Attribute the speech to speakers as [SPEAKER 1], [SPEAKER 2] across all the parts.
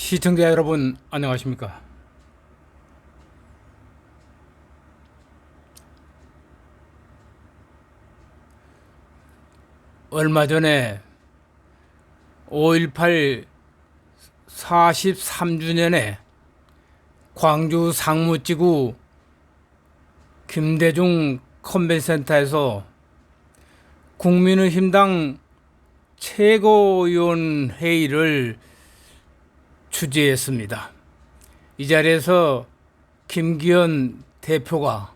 [SPEAKER 1] 시청자 여러분 안녕하십니까? 얼마 전에 5.18 43주년에 광주 상무지구 김대중 컨벤센터에서 국민의힘당 최고위원 회의를 주재했습니다. 이 자리에서 김기현 대표가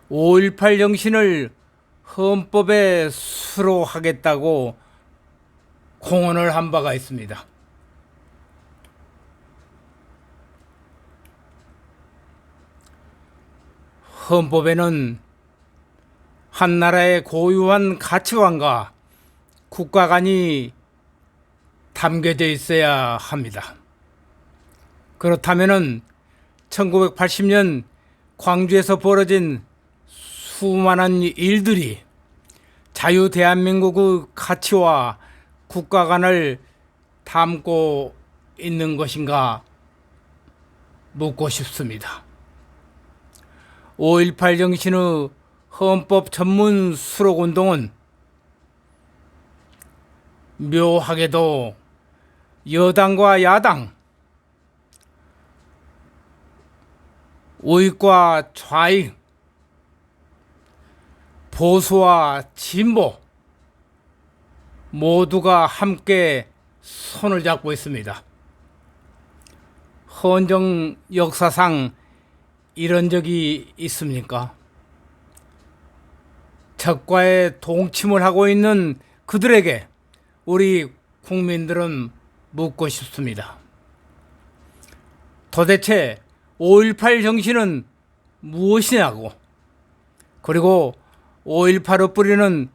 [SPEAKER 1] 5.18 정신을 헌법에 수록하겠다고 공언을 한 바가 있습니다. 헌법에는 한 나라의 고유한 가치관과 국가관이 담겨져 있어야 합니다. 그렇다면은 1980년 광주에서 벌어진 수많은 일들이 자유 대한민국의 가치와 국가관을 담고 있는 것인가 묻고 싶습니다. 5.18 정신의 헌법 전문 수록 운동은 묘하게도 여당과 야당, 우익과 좌익, 보수와 진보 모두가 함께 손을 잡고 있습니다. 헌정 역사상 이런 적이 있습니까? 적과의 동침을 하고 있는 그들에게 우리 국민들은 묻고 싶습니다. 도대체 5.18 정신은 무엇이냐고, 그리고 5.18의 뿌리는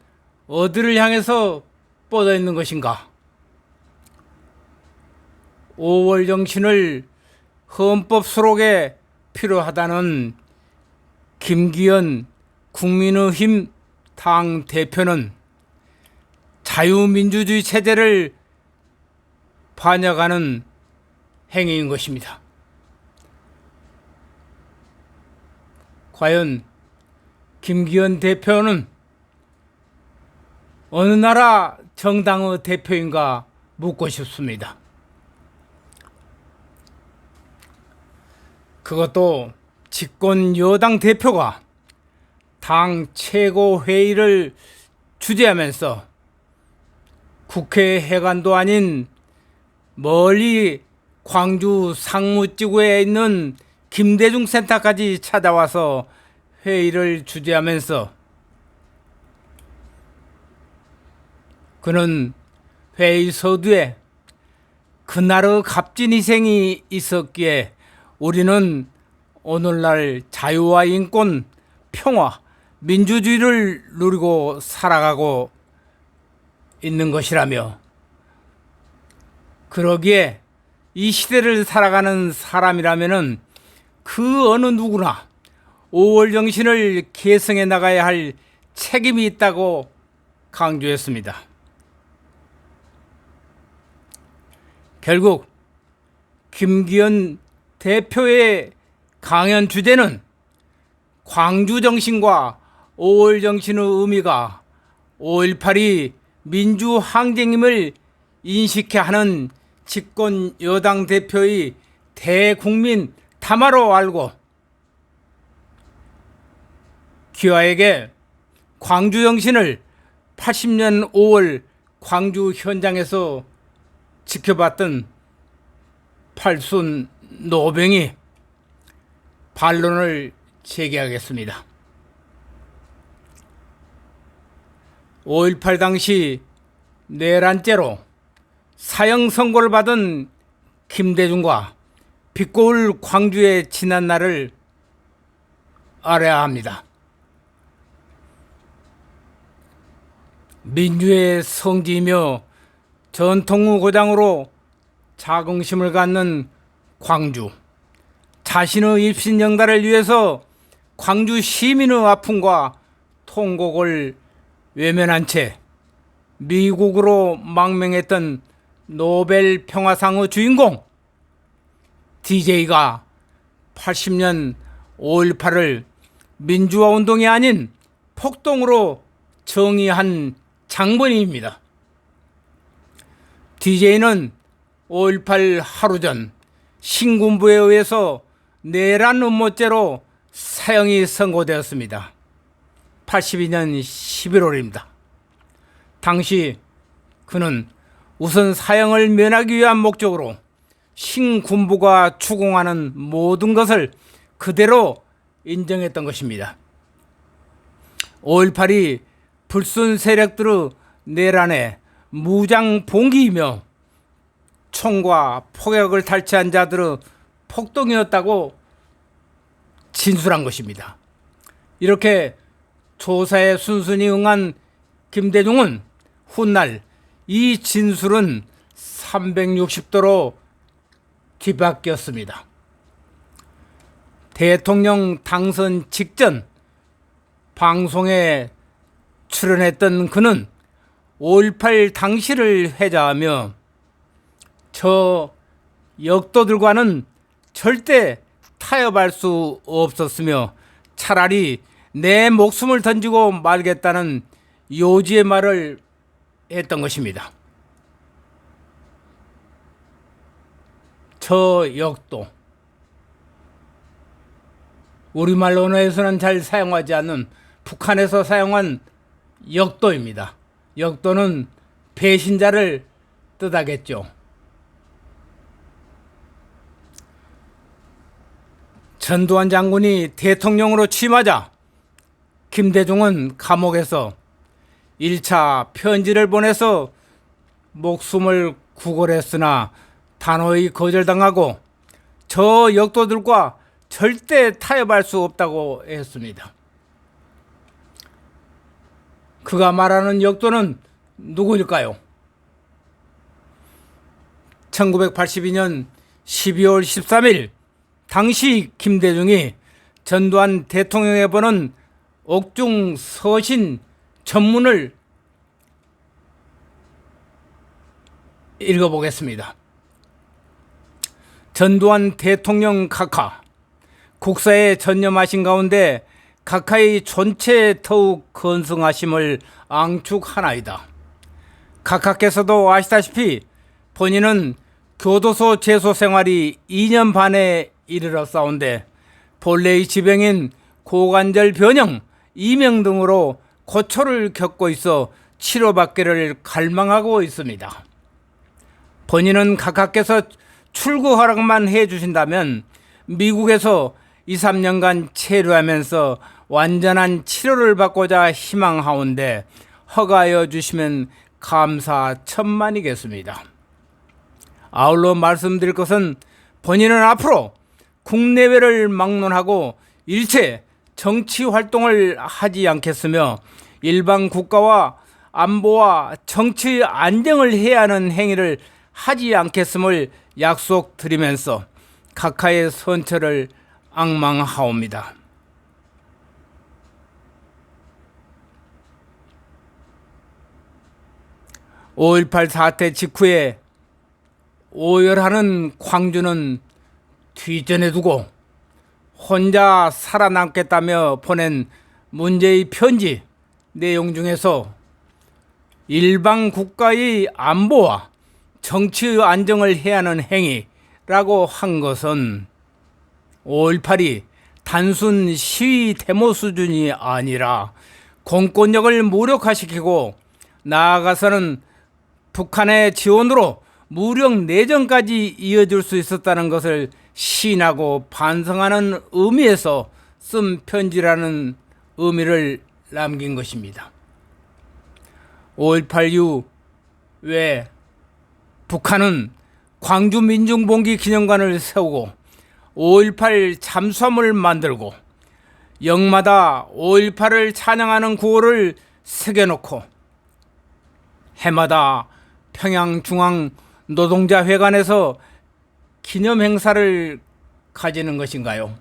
[SPEAKER 1] 어디를 향해서 뻗어 있는 것인가? 5월 정신을 헌법 수록에 필요하다는 김기현 국민의힘 당 대표는 자유민주주의 체제를 반역하는 행위인 것입니다. 과연 김기현 대표는 어느 나라 정당의 대표인가 묻고 싶습니다. 그것도 집권 여당 대표가 당 최고회의를 주재하면서 국회 해관도 아닌 멀리 광주 상무지구에 있는 김대중 센터까지 찾아와서 회의를 주재하면서 그는 회의 서두에 그날의 값진 희생이 있었기에 우리는 오늘날 자유와 인권, 평화, 민주주의를 누리고 살아가고 있는 것이라며, 그러기에 이 시대를 살아가는 사람이라면은 그 어느 누구나 5월 정신을 계승해 나가야 할 책임이 있다고 강조했습니다. 결국 김기현 대표의 강연 주제는 광주 정신과 5월 정신의 의미가 5.18이 민주항쟁임을 인식해 하는 집권 여당 대표의 대국민 담화로 알고 기와에게 광주 정신을 80년 5월 광주 현장에서 지켜봤던 팔순 노병이 반론을 제기하겠습니다. 5.18 당시 내란죄로 사형 선고를 받은 김대중과 빛고울 광주의 지난 날을 알아야 합니다. 민주의 성지이며 전통의 고장으로 자긍심을 갖는 광주, 자신의 입신영달을 위해서 광주 시민의 아픔과 통곡을 외면한 채 미국으로 망명했던 노벨 평화상의 주인공 DJ가 80년 5.18을 민주화 운동이 아닌 폭동으로 정의한 장본인입니다. DJ는 5.18 하루 전 신군부에 의해서 내란 음모죄로 사형이 선고되었습니다. 82년 11월입니다. 당시 그는 우선 사형을 면하기 위한 목적으로 신군부가 추궁하는 모든 것을 그대로 인정했던 것입니다. 5.18이 불순 세력들의 내란의 무장 봉기이며 총과 폭약을 탈취한 자들의 폭동이었다고 진술한 것입니다. 이렇게 조사에 순순히 응한 김대중은 훗날 이 진술은 360도로 뒤바뀌었습니다. 대통령 당선 직전 방송에 출연했던 그는 5.18 당시를 회자하며 저 역도들과는 절대 타협할 수 없었으며 차라리 내 목숨을 던지고 말겠다는 요지의 말을 했던 것입니다. 저 역도, 우리말 언어에서는 잘 사용하지 않는 북한에서 사용한 역도입니다. 역도는 배신자를 뜻하겠죠. 전두환 장군이 대통령으로 취임하자 김대중은 감옥에서 1차 편지를 보내서 목숨을 구걸했으나 단호히 거절당하고 저 역도들과 절대 타협할 수 없다고 했습니다. 그가 말하는 역도는 누구일까요? 1982년 12월 13일 당시 김대중이 전두환 대통령에 보낸 옥중 서신 전문을 읽어보겠습니다. 전두환 대통령 각하, 국사에 전념하신 가운데 각하의 존체 더욱 건승하심을 앙축하나이다. 각하께서도 아시다시피 본인은 교도소 재소 생활이 2년 반에 이르렀사온데 본래의 지병인 고관절 변형, 이명 등으로 고초를 겪고 있어 치료받기를 갈망하고 있습니다. 본인은 각하께서 출구 허락만 해주신다면 미국에서 2, 3년간 체류하면서 완전한 치료를 받고자 희망하온데 허가하여 주시면 감사천만이겠습니다. 아울러 말씀드릴 것은 본인은 앞으로 국내외를 막론하고 일체 정치 활동을 하지 않겠으며 일반 국가와 안보와 정치 안정을 해야 하는 행위를 하지 않겠음을 약속드리면서 각하의 선처를 앙망하옵니다. (5.18) 사태 직후에 오열하는 광주는 뒤전에 두고 혼자 살아남겠다며 보낸 문제의 편지 내용 중에서 일방 국가의 안보와 정치의 안정을 해야 하는 행위라고 한 것은 5.18이 단순 시위 데모 수준이 아니라 공권력을 무력화시키고 나아가서는 북한의 지원으로 무력 내전까지 이어질 수 있었다는 것을 시인하고 반성하는 의미에서 쓴 편지라는 의미를 남긴 것입니다. 5.18 이후 왜 북한은 광주민중봉기 기념관을 세우고 5.18 잠수함을 만들고 역마다 5.18을 찬양하는 구호를 새겨놓고 해마다 평양중앙 노동자회관에서 기념행사를 가지는 것인가요?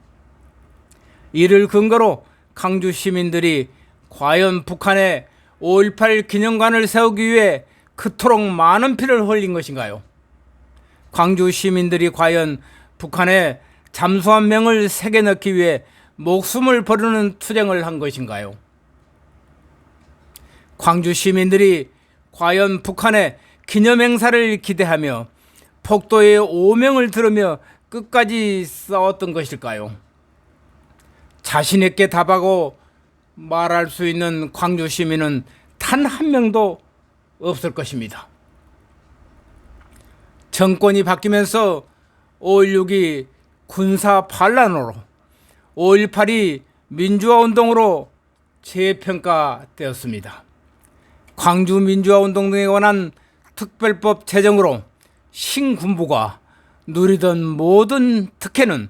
[SPEAKER 1] 이를 근거로 강주 시민들이 과연 북한에 5.18 기념관을 세우기 위해 그토록 많은 피를 흘린 것인가요? 광주 시민들이 과연 북한의 잠수함 명을 세게 넣기 위해 목숨을 버리는 투쟁을 한 것인가요? 광주 시민들이 과연 북한의 기념행사를 기대하며 폭도의 오명을 들으며 끝까지 싸웠던 것일까요? 자신 있게 답하고 말할 수 있는 광주 시민은 단 한 명도 없을 것입니다. 정권이 바뀌면서 5.16이 군사 반란으로, 5.18이 민주화운동으로 재평가되었습니다. 광주 민주화운동 등에 관한 특별법 제정으로 신군부가 누리던 모든 특혜는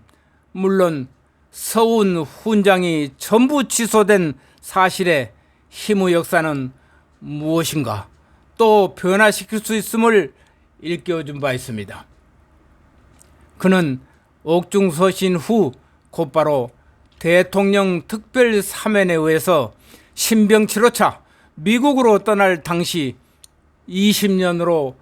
[SPEAKER 1] 물론 서운 훈장이 전부 취소된 사실에 힘의 역사는 무엇인가 또 변화시킬 수 있음을 일깨워준 바 있습니다. 그는 옥중서신 후 곧바로 대통령 특별 사면에 의해서 신병치료차 미국으로 떠날 당시 20년으로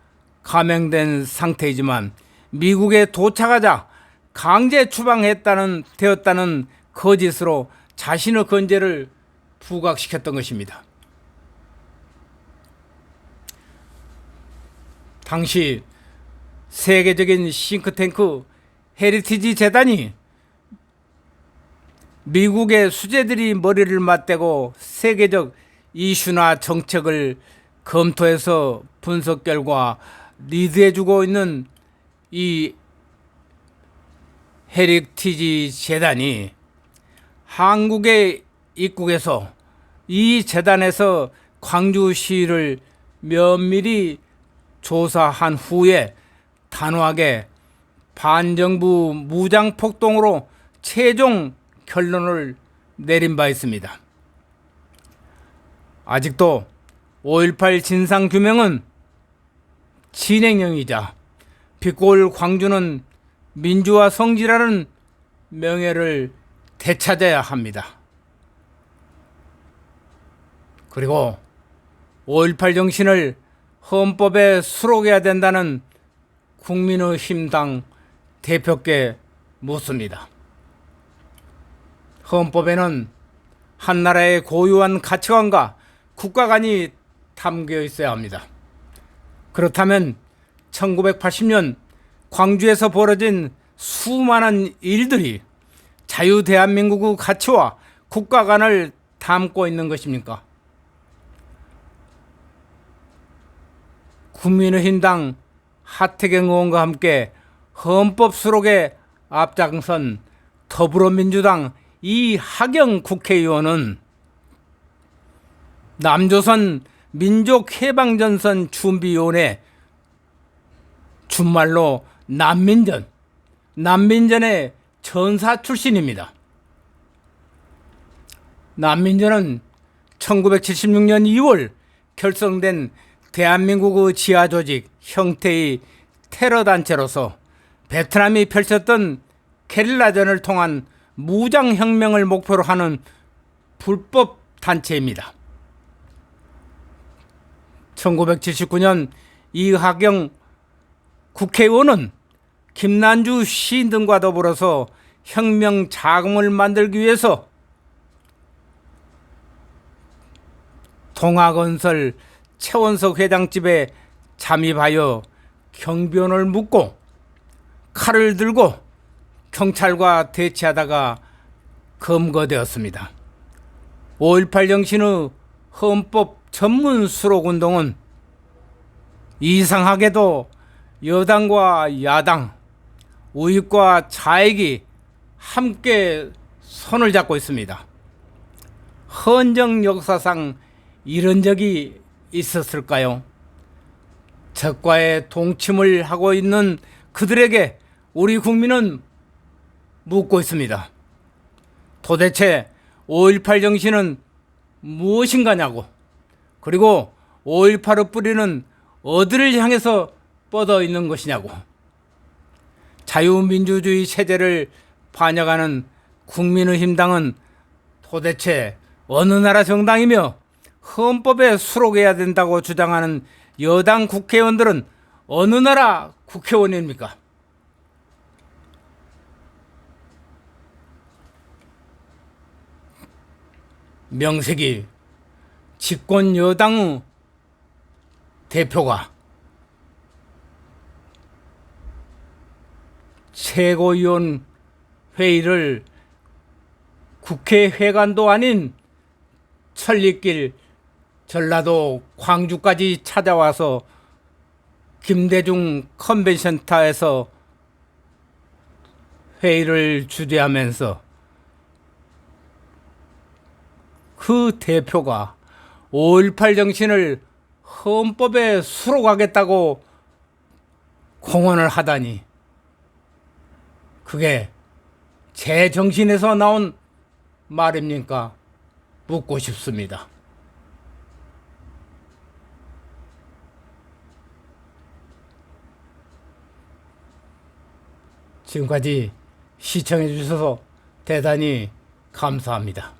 [SPEAKER 1] 감행된 상태이지만 미국에 도착하자 강제 추방되었다는 거짓으로 자신의 건재를 부각시켰던 것입니다. 당시 세계적인 싱크탱크 헤리티지 재단이 미국의 수재들이 머리를 맞대고 세계적 이슈나 정책을 검토해서 분석 결과 리드해주고 있는 이 헤리티지 재단이 한국에 입국해서 이 재단에서 광주시를 면밀히 조사한 후에 단호하게 반정부 무장폭동으로 최종 결론을 내린 바 있습니다. 아직도 5.18 진상규명은 진행형이자 빛골 광주는 민주화 성지라는 명예를 되찾아야 합니다. 그리고 5.18 정신을 헌법에 수록해야 된다는 국민의힘당 대표께 묻습니다. 헌법에는 한 나라의 고유한 가치관과 국가관이 담겨 있어야 합니다. 그렇다면 1980년 광주에서 벌어진 수많은 일들이 자유대한민국의 가치와 국가관을 담고 있는 것입니까? 국민의힘당 하태경 의원과 함께 헌법 수록에 앞장선 더불어민주당 이하경 국회의원은 남조선 민족해방전선 준비위원회 준말로 난민전의 전사 출신입니다. 난민전은 1976년 2월 결성된 대한민국의 지하조직 형태의 테러단체로서 베트남이 펼쳤던 게릴라전을 통한 무장혁명을 목표로 하는 불법 단체입니다. 1979년 이하경 국회의원은 김난주 시인 등과 더불어서 혁명 자금을 만들기 위해서 동아건설 최원석 회장집에 잠입하여 경비원을 묻고 칼을 들고 경찰과 대치하다가 검거되었습니다. 5.18 정신의 헌법 전문 수록운동은 이상하게도 여당과 야당, 우익과 좌익이 함께 손을 잡고 있습니다. 헌정 역사상 이런 적이 있었을까요? 적과의 동침을 하고 있는 그들에게 우리 국민은 묻고 있습니다. 도대체 5.18 정신은 무엇인가냐고, 그리고 5.18의 뿌리는 어디를 향해서 뻗어 있는 것이냐고. 자유민주주의 체제를 반영하는 국민의힘당은 도대체 어느 나라 정당이며 헌법에 수록해야 된다고 주장하는 여당 국회의원들은 어느 나라 국회의원입니까? 명색이 집권 여당의 대표가 최고위원 회의를 국회 회관도 아닌 천리길 전라도 광주까지 찾아와서 김대중 컨벤션타에서 회의를 주재하면서 그 대표가 5.18 정신을 헌법에 수록하겠다고 공언을 하다니, 그게 제 정신에서 나온 말입니까? 묻고 싶습니다. 지금까지 시청해 주셔서 대단히 감사합니다.